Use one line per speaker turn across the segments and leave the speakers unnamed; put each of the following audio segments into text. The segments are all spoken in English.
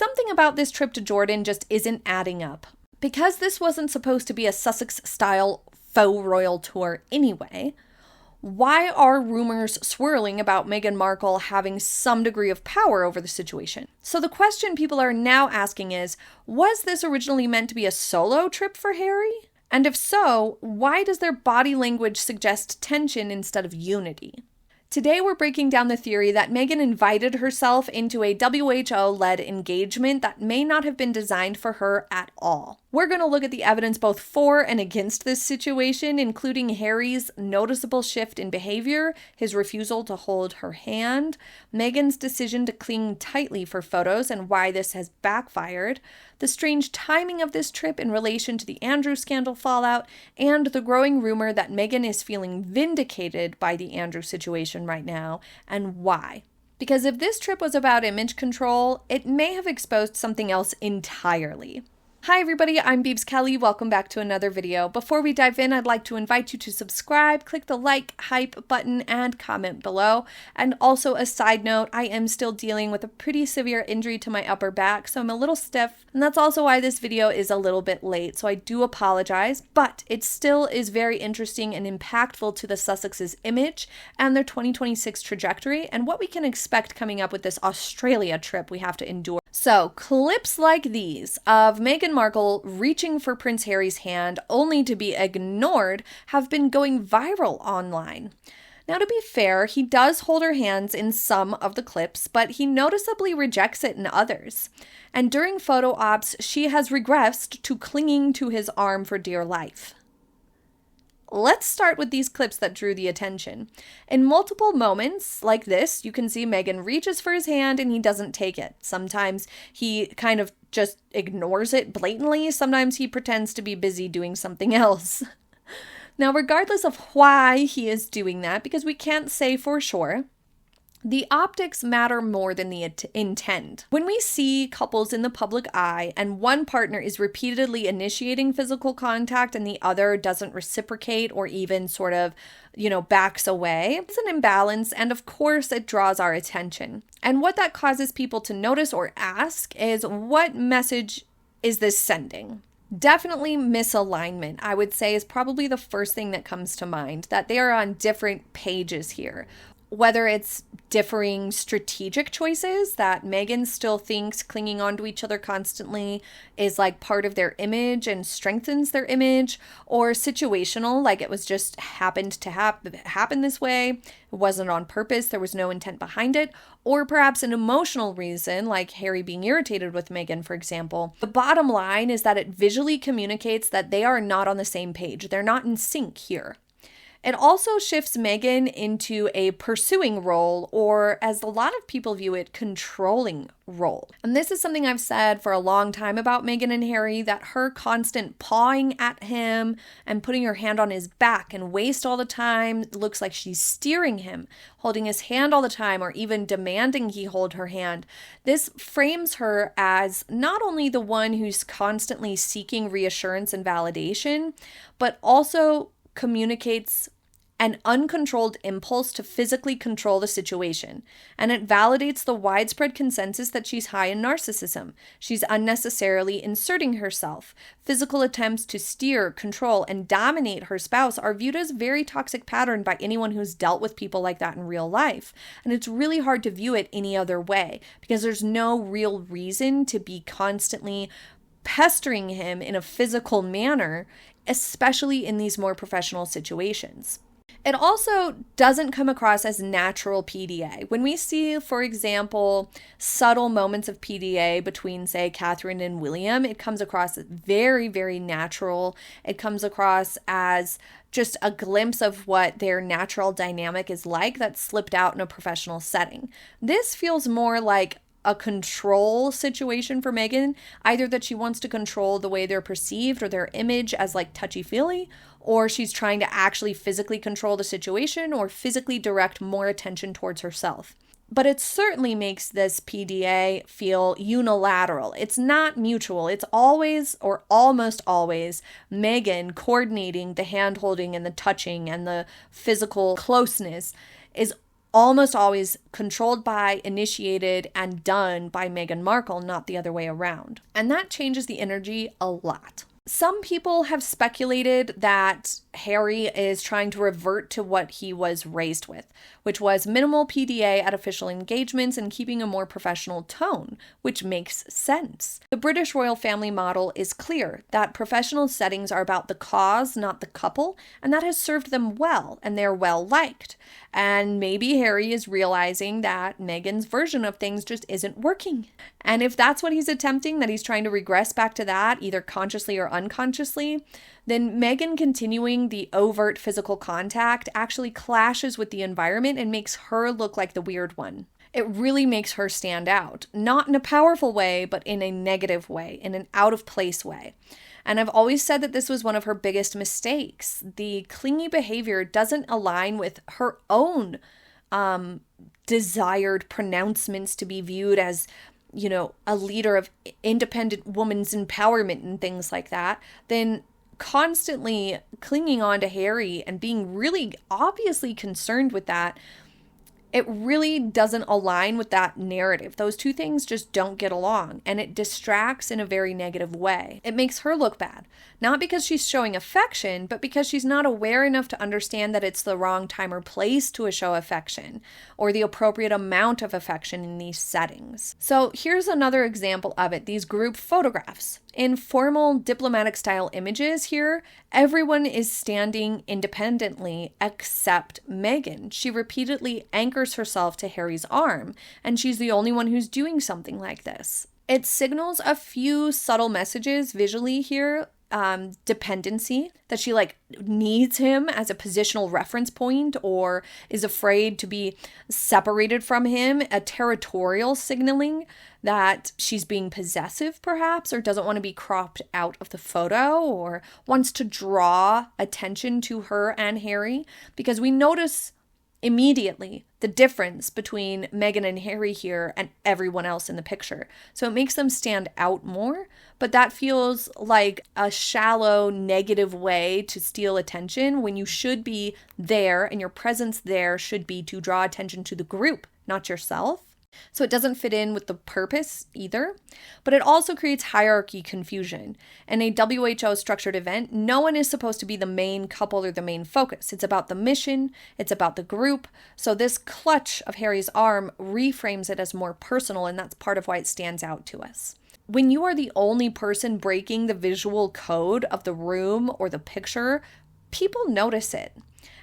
something about this trip to Jordan just isn't adding up. Because this wasn't supposed to be a Sussex-style faux royal tour anyway, why are rumors swirling about Meghan Markle having some degree of power over the situation? So the question people are now asking is, was this originally meant to be a solo trip for Harry? And if so, why does their body language suggest tension instead of unity? Today we're breaking down the theory that Meghan invited herself into a WHO-led engagement that may not have been designed for her at all. We're going to look at the evidence both for and against this situation, including Harry's noticeable shift in behavior, his refusal to hold her hand, Meghan's decision to cling tightly for photos and why this has backfired, the strange timing of this trip in relation to the Andrew scandal fallout, and the growing rumor that Meghan is feeling vindicated by the Andrew situation right now, and why. Because if this trip was about image control, it may have exposed something else entirely. Hi everybody, I'm Beebs Kelly. Welcome back to another video. Before we dive in, I'd like to invite you to subscribe, click the like, hype button, and comment below. And also a side note, I am still dealing with a pretty severe injury to my upper back, so I'm a little stiff, and that's also why this video is a little bit late, so I do apologize, but it still is very interesting and impactful to the Sussexes' image and their 2026 trajectory, and what we can expect coming up with this Australia trip we have to endure. So, clips like these of Meghan Markle reaching for Prince Harry's hand only to be ignored have been going viral online. Now, to be fair, he does hold her hands in some of the clips, but he noticeably rejects it in others. And during photo ops, she has regressed to clinging to his arm for dear life. Let's start with these clips that drew the attention. In multiple moments like this, you can see Meghan reaches for his hand and he doesn't take it. Sometimes he kind of just ignores it blatantly. Sometimes he pretends to be busy doing something else. Now, regardless of why he is doing that, because we can't say for sure, the optics matter more than the intent. When we see couples in the public eye and one partner is repeatedly initiating physical contact and the other doesn't reciprocate or even sort of, backs away, it's an imbalance, and of course it draws our attention. And what that causes people to notice or ask is, what message is this sending? Definitely misalignment, I would say, is probably the first thing that comes to mind, that they are on different pages here. Whether it's differing strategic choices that Meghan still thinks clinging onto each other constantly is like part of their image and strengthens their image, or situational, like it was just happened to happen this way, it wasn't on purpose, there was no intent behind it, or perhaps an emotional reason, like Harry being irritated with Meghan, for example. The bottom line is that it visually communicates that they are not on the same page. They're not in sync here. It also shifts Meghan into a pursuing role, or as a lot of people view it, controlling role. And this is something I've said for a long time about Meghan and Harry, that her constant pawing at him and putting her hand on his back and waist all the time looks like she's steering him, holding his hand all the time, or even demanding he hold her hand. This frames her as not only the one who's constantly seeking reassurance and validation, but also communicates an uncontrolled impulse to physically control the situation, and it validates the widespread consensus that she's high in narcissism. She's unnecessarily inserting herself. Physical attempts to steer, control, and dominate her spouse are viewed as a very toxic pattern by anyone who's dealt with people like that in real life, and it's really hard to view it any other way, because there's no real reason to be constantly pestering him in a physical manner, especially in these more professional situations. It also doesn't come across as natural PDA. When we see, for example, subtle moments of PDA between, say, Catherine and William, it comes across as very, very natural. It comes across as just a glimpse of what their natural dynamic is like that's slipped out in a professional setting. This feels more like a control situation for Meghan, either that she wants to control the way they're perceived or their image as like touchy-feely, or she's trying to actually physically control the situation or physically direct more attention towards herself. But it certainly makes this PDA feel unilateral. It's not mutual. It's always, or almost always, Meghan coordinating the hand-holding and the touching and the physical closeness is almost always controlled by, initiated, and done by Meghan Markle, not the other way around. And that changes the energy a lot. Some people have speculated that Harry is trying to revert to what he was raised with, which was minimal PDA at official engagements and keeping a more professional tone, which makes sense. The British royal family model is clear that professional settings are about the cause, not the couple, and that has served them well, and they're well liked. And maybe Harry is realizing that Meghan's version of things just isn't working. And if that's what he's attempting, that he's trying to regress back to that, either consciously or unconsciously, then Meghan continuing the overt physical contact actually clashes with the environment and makes her look like the weird one. It really makes her stand out, not in a powerful way, but in a negative way, in an out of place way. And I've always said that this was one of her biggest mistakes. The clingy behavior doesn't align with her own desired pronouncements to be viewed as, a leader of independent women's empowerment and things like that. Then constantly clinging on to Harry and being really obviously concerned with that, it really doesn't align with that narrative. Those two things just don't get along, and it distracts in a very negative way. It makes her look bad, not because she's showing affection, but because she's not aware enough to understand that it's the wrong time or place to show affection, or the appropriate amount of affection in these settings. So here's another example of it, these group photographs. In formal diplomatic style images here, everyone is standing independently except Meghan. She repeatedly anchors herself to Harry's arm, and she's the only one who's doing something like this. It signals a few subtle messages visually here. Dependency, that she needs him as a positional reference point or is afraid to be separated from him, a territorial signaling that she's being possessive perhaps, or doesn't want to be cropped out of the photo, or wants to draw attention to her and Harry, because we notice immediately the difference between Meghan and Harry here and everyone else in the picture. So it makes them stand out more, but that feels like a shallow, negative way to steal attention when you should be there, and your presence there should be to draw attention to the group, not yourself. So it doesn't fit in with the purpose either, but it also creates hierarchy confusion. In a WHO structured event, no one is supposed to be the main couple or the main focus. It's about the mission, it's about the group. So this clutch of Harry's arm reframes it as more personal, and that's part of why it stands out to us. When you are the only person breaking the visual code of the room or the picture, people notice it.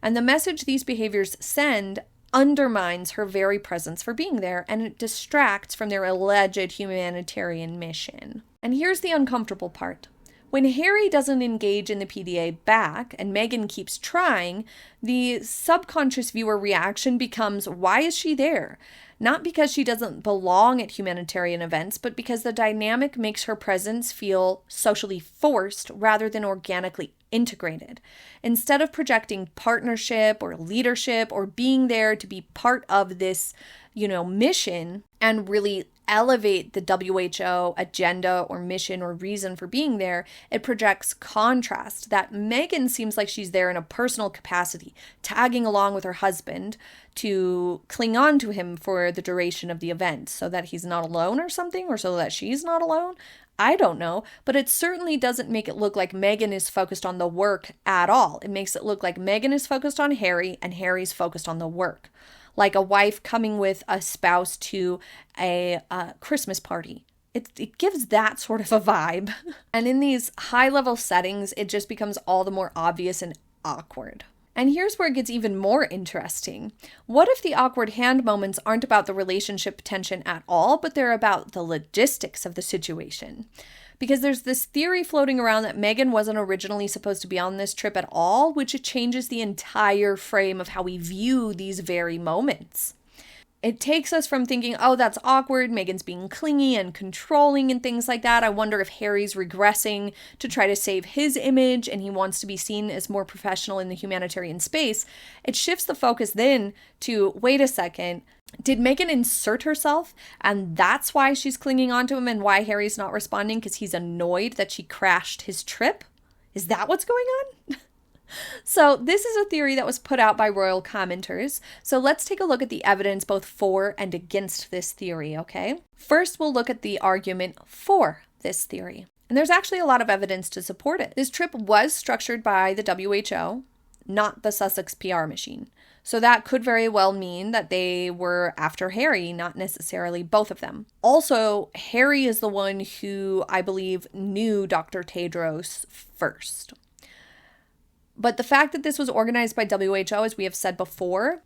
And the message these behaviors send undermines her very presence for being there, and it distracts from their alleged humanitarian mission. And here's the uncomfortable part. When Harry doesn't engage in the PDA back, and Meghan keeps trying, the subconscious viewer reaction becomes, why is she there? Not because she doesn't belong at humanitarian events, but because the dynamic makes her presence feel socially forced rather than organically integrated. Instead of projecting partnership or leadership or being there to be part of this, mission and really elevate the WHO agenda or mission or reason for being there, it projects contrast that Meghan seems like she's there in a personal capacity, tagging along with her husband to cling on to him for the duration of the event so that he's not alone or something, or so that she's not alone. I don't know, but it certainly doesn't make it look like Meghan is focused on the work at all. It makes it look like Meghan is focused on Harry and Harry's focused on the work. Like a wife coming with a spouse to a Christmas party. It gives that sort of a vibe. And in these high-level settings, it just becomes all the more obvious and awkward. And here's where it gets even more interesting. What if the awkward hand moments aren't about the relationship tension at all, but they're about the logistics of the situation? Because there's this theory floating around that Meghan wasn't originally supposed to be on this trip at all, which changes the entire frame of how we view these very moments. It takes us from thinking, oh, that's awkward, Meghan's being clingy and controlling and things like that. I wonder if Harry's regressing to try to save his image and he wants to be seen as more professional in the humanitarian space. It shifts the focus then to, wait a second, did Meghan insert herself and that's why she's clinging onto him and why Harry's not responding because he's annoyed that she crashed his trip? Is that what's going on? So this is a theory that was put out by royal commenters. So let's take a look at the evidence both for and against this theory, okay? First, we'll look at the argument for this theory. And there's actually a lot of evidence to support it. This trip was structured by the WHO, not the Sussex PR machine. So that could very well mean that they were after Harry, not necessarily both of them. Also, Harry is the one who, I believe, knew Dr. Tedros first. But the fact that this was organized by WHO, as we have said before,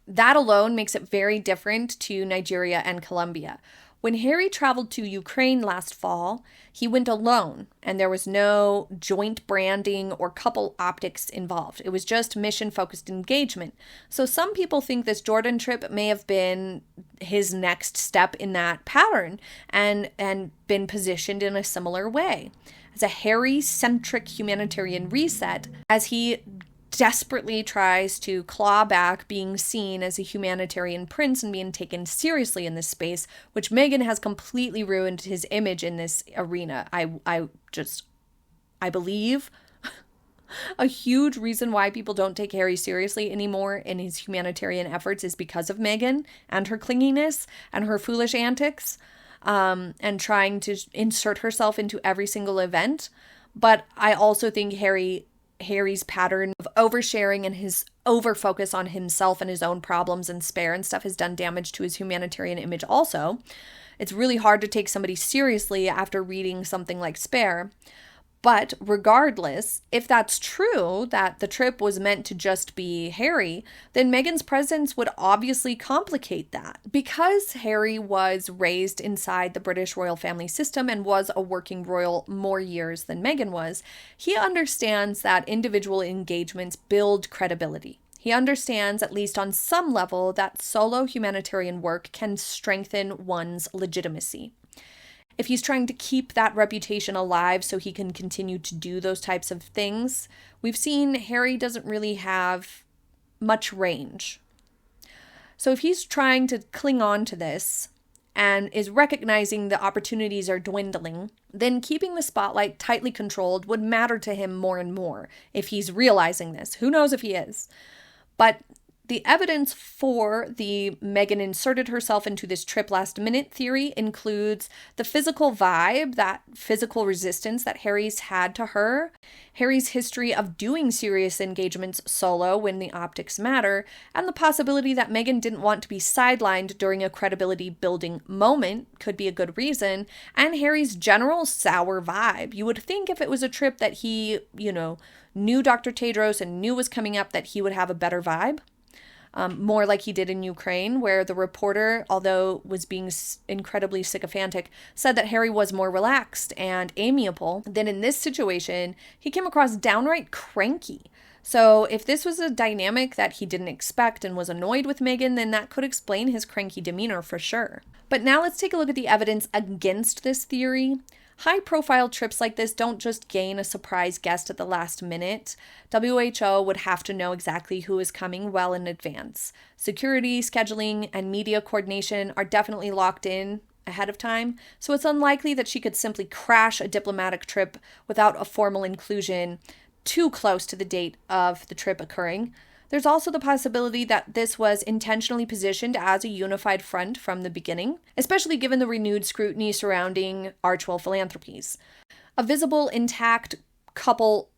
that alone makes it very different to Nigeria and Colombia. When Harry traveled to Ukraine last fall, he went alone, and there was no joint branding or couple optics involved. It was just mission-focused engagement. So some people think this Jordan trip may have been his next step in that pattern and been positioned in a similar way. As a Harry-centric humanitarian reset, as he desperately tries to claw back being seen as a humanitarian prince and being taken seriously in this space, which Meghan has completely ruined his image in this arena. I believe a huge reason why people don't take Harry seriously anymore in his humanitarian efforts is because of Meghan and her clinginess and her foolish antics, and trying to insert herself into every single event. But I also think Harry's pattern of oversharing and his overfocus on himself and his own problems and spare and stuff has done damage to his humanitarian image also. It's really hard to take somebody seriously after reading something like Spare. But regardless, if that's true, that the trip was meant to just be Harry, then Meghan's presence would obviously complicate that. Because Harry was raised inside the British royal family system and was a working royal more years than Meghan was, he understands that individual engagements build credibility. He understands, at least on some level, that solo humanitarian work can strengthen one's legitimacy. If he's trying to keep that reputation alive so he can continue to do those types of things, we've seen Harry doesn't really have much range. So if he's trying to cling on to this and is recognizing the opportunities are dwindling, then keeping the spotlight tightly controlled would matter to him more and more if he's realizing this. Who knows if he is? But the evidence for the Meghan inserted herself into this trip last minute theory includes the physical vibe, that physical resistance that Harry's had to her, Harry's history of doing serious engagements solo when the optics matter, and the possibility that Meghan didn't want to be sidelined during a credibility building moment could be a good reason, and Harry's general sour vibe. You would think if it was a trip that he, knew Dr. Tedros and knew was coming up that he would have a better vibe. More like he did in Ukraine, where the reporter, although was being incredibly sycophantic, said that Harry was more relaxed and amiable. Then in this situation, he came across downright cranky. So if this was a dynamic that he didn't expect and was annoyed with Meghan, then that could explain his cranky demeanor for sure. But now let's take a look at the evidence against this theory. High-profile trips like this don't just gain a surprise guest at the last minute. WHO would have to know exactly who is coming well in advance. Security, scheduling, and media coordination are definitely locked in ahead of time, so it's unlikely that she could simply crash a diplomatic trip without a formal inclusion too close to the date of the trip occurring. There's also the possibility that this was intentionally positioned as a unified front from the beginning, especially given the renewed scrutiny surrounding Archewell philanthropies. A visible, intact couple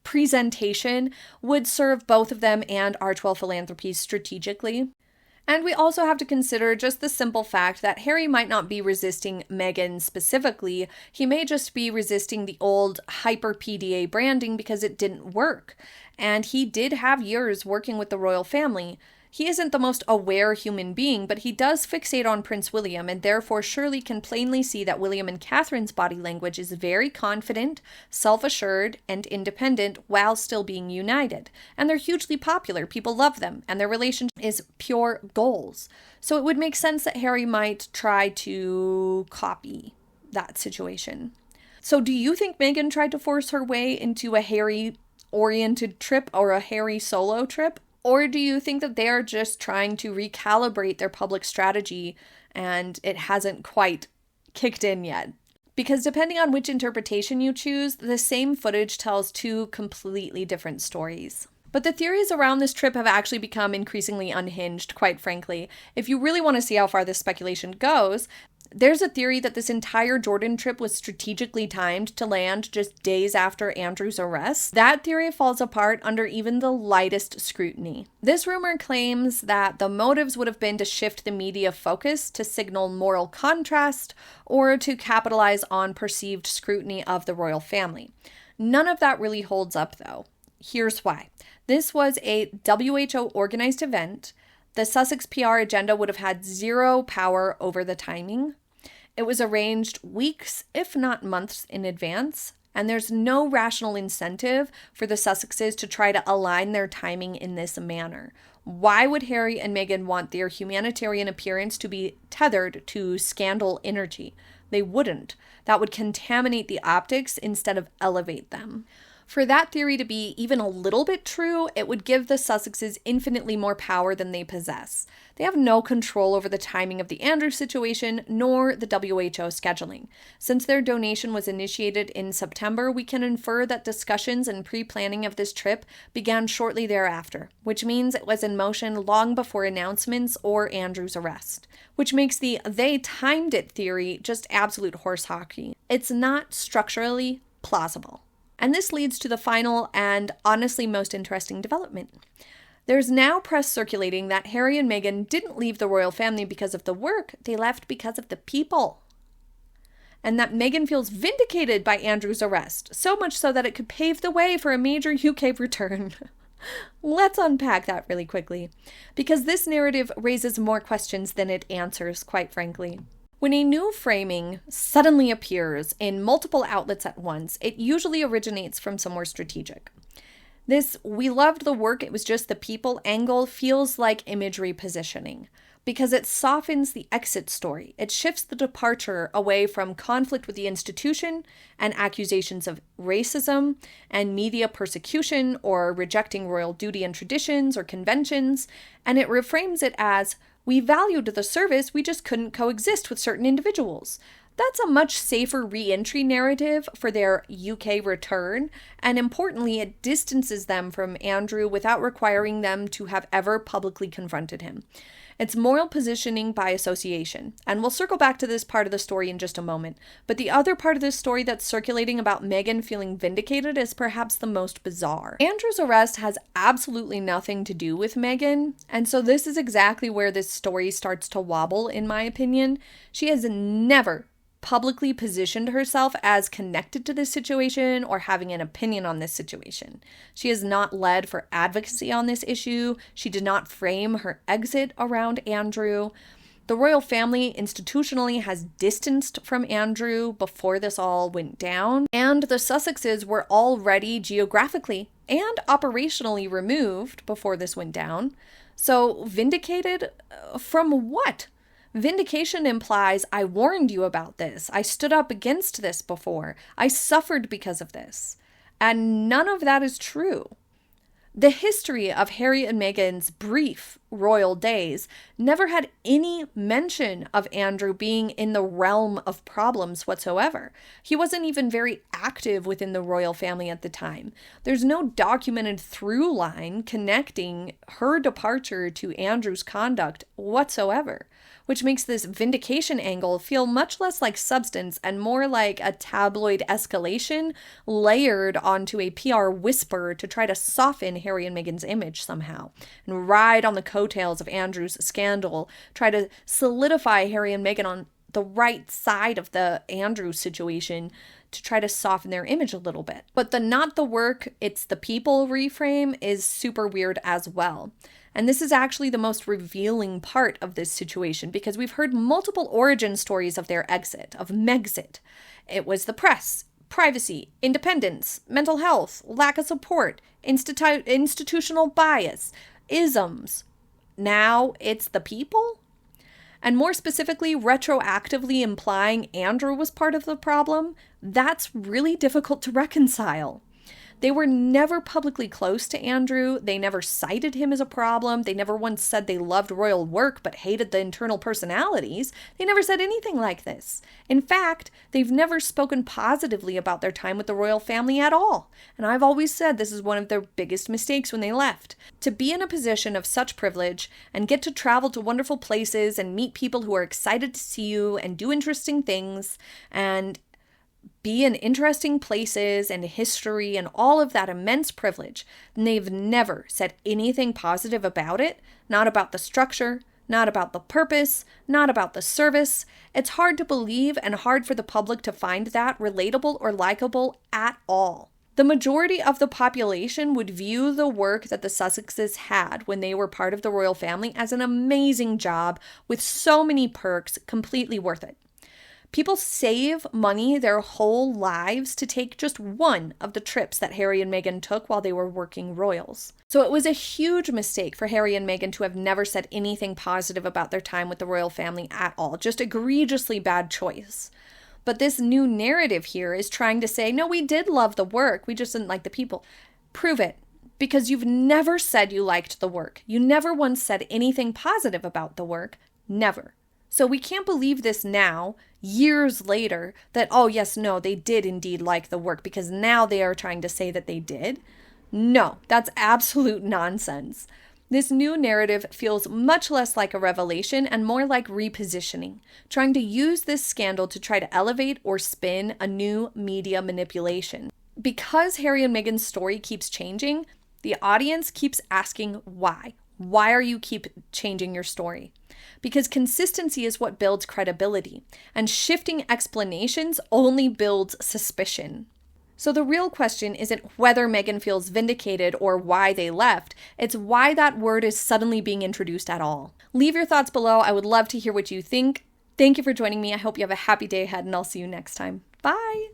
presentation would serve both of them and Archewell philanthropies strategically. And we also have to consider just the simple fact that Harry might not be resisting Meghan specifically. He may just be resisting the old hyper PDA branding because it didn't work. And he did have years working with the royal family. He isn't the most aware human being, but he does fixate on Prince William and therefore surely can plainly see that William and Catherine's body language is very confident, self-assured, and independent while still being united. And they're hugely popular. People love them, and their relationship is pure goals. So it would make sense that Harry might try to copy that situation. So do you think Meghan tried to force her way into a Harry-oriented trip or a Harry solo trip? Or do you think that they are just trying to recalibrate their public strategy and it hasn't quite kicked in yet? because depending on which interpretation you choose, the same footage tells two completely different stories. But the theories around this trip have actually become increasingly unhinged, quite frankly. If you really want to see how far this speculation goes, there's a theory that this entire Jordan trip was strategically timed to land just days after Andrew's arrest. That theory falls apart under even the lightest scrutiny. This rumor claims that the motives would have been to shift the media focus to signal moral contrast or to capitalize on perceived scrutiny of the royal family. None of that really holds up, though. Here's why. This was a WHO organized event. The Sussex PR agenda would have had zero power over the timing. It was arranged weeks, if not months, in advance, and there's no rational incentive for the Sussexes to try to align their timing in this manner. Why would Harry and Meghan want their humanitarian appearance to be tethered to scandal energy? They wouldn't. That would contaminate the optics instead of elevate them. For that theory to be even a little bit true, it would give the Sussexes infinitely more power than they possess. They have no control over the timing of the Andrew situation, nor the WHO scheduling. Since their donation was initiated in September, we can infer that discussions and pre-planning of this trip began shortly thereafter, which means it was in motion long before announcements or Andrew's arrest, which makes the "they timed it" theory just absolute horse hockey. It's not structurally plausible. And this leads to the final and honestly most interesting development. There's now press circulating that Harry and Meghan didn't leave the royal family because of the work, they left because of the people. And that Meghan feels vindicated by Andrew's arrest, so much so that it could pave the way for a major UK return. Let's unpack that really quickly, because this narrative raises more questions than it answers, quite frankly. When a new framing suddenly appears in multiple outlets at once, it usually originates from somewhere strategic. This "we loved the work, it was just the people" angle feels like imagery positioning, because it softens the exit story. It shifts the departure away from conflict with the institution and accusations of racism and media persecution or rejecting royal duty and traditions or conventions, and it reframes it as "we valued the service, we just couldn't coexist with certain individuals." That's a much safer re-entry narrative for their UK return, and importantly, it distances them from Andrew without requiring them to have ever publicly confronted him. It's moral positioning by association, and we'll circle back to this part of the story in just a moment, but the other part of this story that's circulating about Meghan feeling vindicated is perhaps the most bizarre. Andrew's arrest has absolutely nothing to do with Meghan, and so this is exactly where this story starts to wobble, in my opinion. She has never publicly positioned herself as connected to this situation or having an opinion on this situation. She has not led for advocacy on this issue. She did not frame her exit around Andrew. The royal family institutionally has distanced from Andrew before this all went down, and the Sussexes were already geographically and operationally removed before this went down. So vindicated from what? Vindication implies I warned you about this. I stood up against this before. I suffered because of this. And none of that is true. The history of Harry and Meghan's brief royal days never had any mention of Andrew being in the realm of problems whatsoever. He wasn't even very active within the royal family at the time. There's no documented through line connecting her departure to Andrew's conduct whatsoever, which makes this vindication angle feel much less like substance and more like a tabloid escalation layered onto a PR whisper to try to soften Harry and Meghan's image somehow and ride on the coattails of Andrew's scandal, try to solidify Harry and Meghan on the right side of the Andrew situation to try to soften their image a little bit. But the "not the work, it's the people" reframe is super weird as well. And this is actually the most revealing part of this situation, because we've heard multiple origin stories of their exit, of Megxit. It was the press, privacy, independence, mental health, lack of support, institutional bias, isms. Now it's the people? And more specifically, retroactively implying Andrew was part of the problem? That's really difficult to reconcile. They were never publicly close to Andrew. They never cited him as a problem. They never once said they loved royal work but hated the internal personalities. They never said anything like this. In fact, they've never spoken positively about their time with the royal family at all. And I've always said this is one of their biggest mistakes when they left. To be in a position of such privilege and get to travel to wonderful places and meet people who are excited to see you and do interesting things and be in interesting places and history and all of that immense privilege, and they've never said anything positive about it, not about the structure, not about the purpose, not about the service. It's hard to believe and hard for the public to find that relatable or likable at all. The majority of the population would view the work that the Sussexes had when they were part of the royal family as an amazing job with so many perks, completely worth it. People save money their whole lives to take just one of the trips that Harry and Meghan took while they were working royals. So it was a huge mistake for Harry and Meghan to have never said anything positive about their time with the royal family at all. Just egregiously bad choice. But this new narrative here is trying to say, no, we did love the work, we just didn't like the people. Prove it. Because you've never said you liked the work. You never once said anything positive about the work. Never. So we can't believe this now, years later, that, oh yes, no, they did indeed like the work, because now they are trying to say that they did. No, that's absolute nonsense. This new narrative feels much less like a revelation and more like repositioning, trying to use this scandal to try to elevate or spin a new media manipulation. Because Harry and Meghan's story keeps changing, the audience keeps asking why. Why are you keep changing your story? Because consistency is what builds credibility, and shifting explanations only builds suspicion. So the real question isn't whether Meghan feels vindicated or why they left, it's why that word is suddenly being introduced at all. Leave your thoughts below. I would love to hear what you think. Thank you for joining me. I hope you have a happy day ahead, and I'll see you next time. Bye!